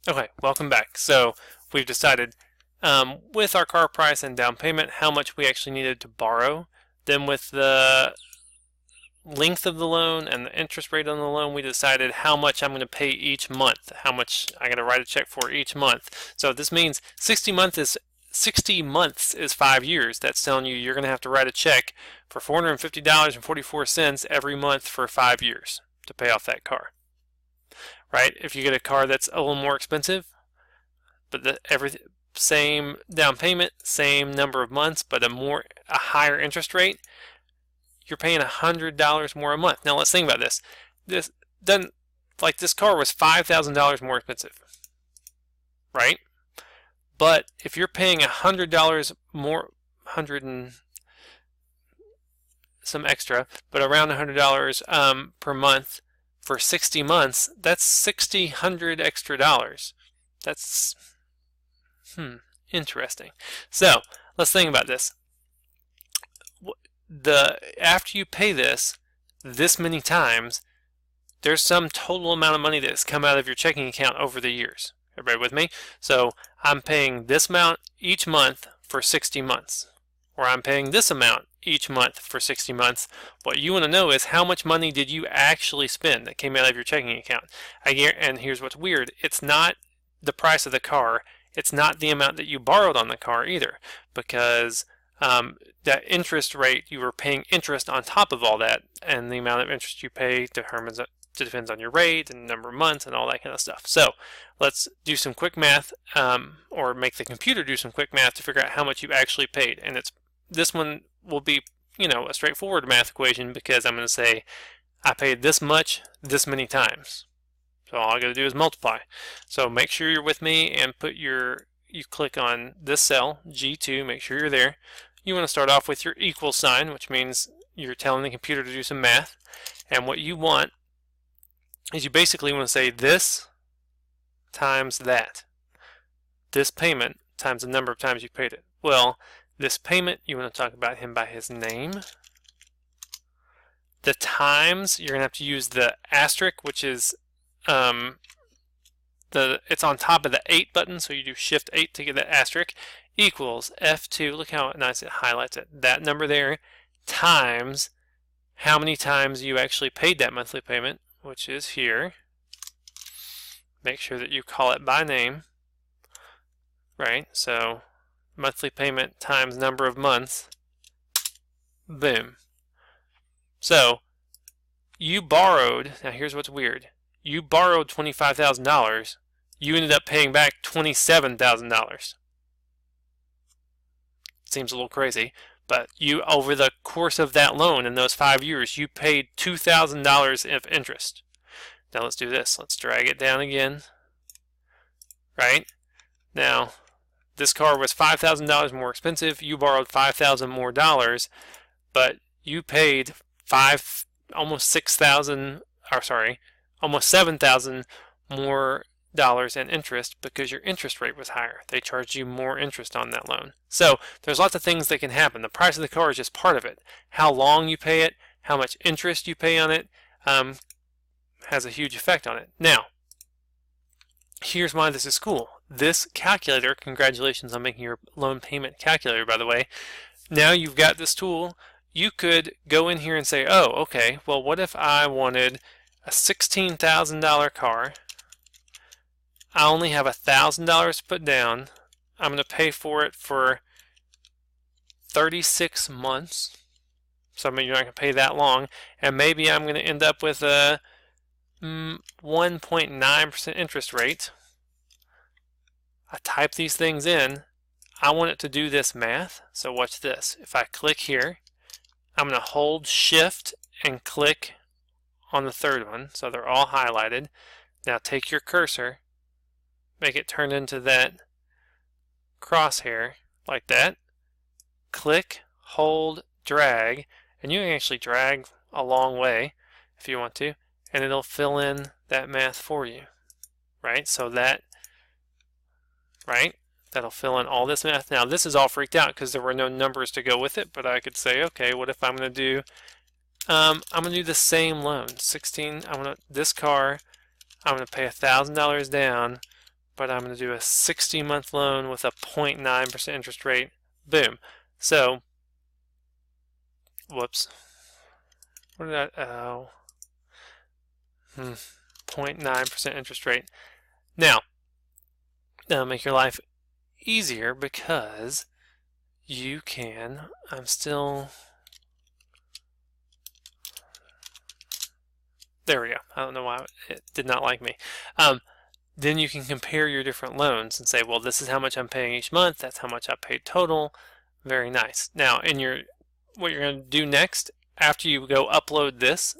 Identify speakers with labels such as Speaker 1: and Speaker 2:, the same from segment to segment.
Speaker 1: Okay, welcome back. So we've decided with our car price and down payment how much we actually needed to borrow. Then with the length of the loan and the interest rate on the loan, we decided how much I'm going to pay each month, how much I'm going to write a check for each month. So this means 60 months is 5 years. That's telling you you're going to have to write a check for $450.44 every month for 5 years to pay off that car. Right? If you get a car that's a little more expensive, but every same down payment, same number of months, but a higher interest rate, you're paying $100 more a month. Now let's think about this. This doesn't like this car was $5,000 more expensive, right? But if you're paying $100 more, 100 and some extra, but around $100 per month for 60 months, that's 600 extra dollars. That's interesting. So let's think about this. After you pay this many times, there's some total amount of money that's come out of your checking account over the years. Everybody with me? So I'm paying this amount each month for 60 months, or I'm paying this amount each month for 60 months. What you want to know is how much money did you actually spend that came out of your checking account. And here's what's weird. It's not the price of the car. It's not the amount that you borrowed on the car either, because that interest rate, you were paying interest on top of all that, and the amount of interest you pay depends on your rate and number of months and all that kind of stuff. So let's do some quick math, or make the computer do some quick math to figure out how much you actually paid. And this one will be, a straightforward math equation, because I'm going to say I paid this much this many times. So all I got to do is multiply. So make sure you're with me and you click on this cell, G2, make sure you're there. You want to start off with your equal sign, which means you're telling the computer to do some math. And what you want is you basically want to say this times that. This payment times the number of times you paid it. Well, this payment, you want to talk about him by his name. The times, you're going to have to use the asterisk, which is it's on top of the 8 button, so you do Shift 8 to get that asterisk, equals F2, look how nice it highlights it, that number there, times how many times you actually paid that monthly payment, which is here. Make sure that you call it by name, right? So monthly payment times number of months, boom. So you borrowed, now here's what's weird, you borrowed $25,000, you ended up paying back $27,000. Seems a little crazy, but over the course of that loan in those 5 years, you paid $2,000 of interest. Now let's do this. Let's drag it down again. Right? Now, this car was $5,000 more expensive. You borrowed $5,000 more dollars, but you paid almost $7,000 more dollars in interest because your interest rate was higher. They charged you more interest on that loan. So there's lots of things that can happen. The price of the car is just part of it. How long you pay it, how much interest you pay on it, has a huge effect on it. Now, here's why this is cool. This calculator, congratulations on making your loan payment calculator, by the way. Now you've got this tool. You could go in here and say, oh, okay, well, what if I wanted a $16,000 car? I only have $1,000 to put down. I'm going to pay for it for 36 months. So you're not going to pay that long. And maybe I'm going to end up with a 1.9% interest rate. I type these things in. I want it to do this math. So watch this. If I click here, I'm going to hold Shift and click on the third one. So they're all highlighted. Now take your cursor, make it turn into that crosshair like that. Click, hold, drag, and you can actually drag a long way if you want to, and it'll fill in that math for you, right? So that'll fill in all this math. Now this is all freaked out because there were no numbers to go with it, but I could say, okay, what if I'm going to do, I'm going to do the same loan, this car, I'm going to pay $1,000 down, but I'm going to do a 60-month loan with a 0.9% interest rate. Boom. So, whoops. What did I, oh, 0.9% interest rate. Now, that'll make your life easier because you can, there we go. I don't know why it did not like me. Then you can compare your different loans and say, well, this is how much I'm paying each month. That's how much I paid total. Very nice. Now, what you're going to do next, after you go upload this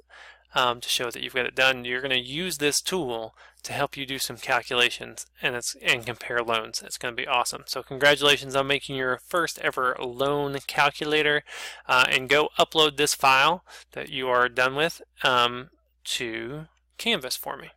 Speaker 1: to show that you've got it done, you're going to use this tool to help you do some calculations and compare loans. It's going to be awesome. So congratulations on making your first ever loan calculator, and go upload this file that you are done with to Canvas for me.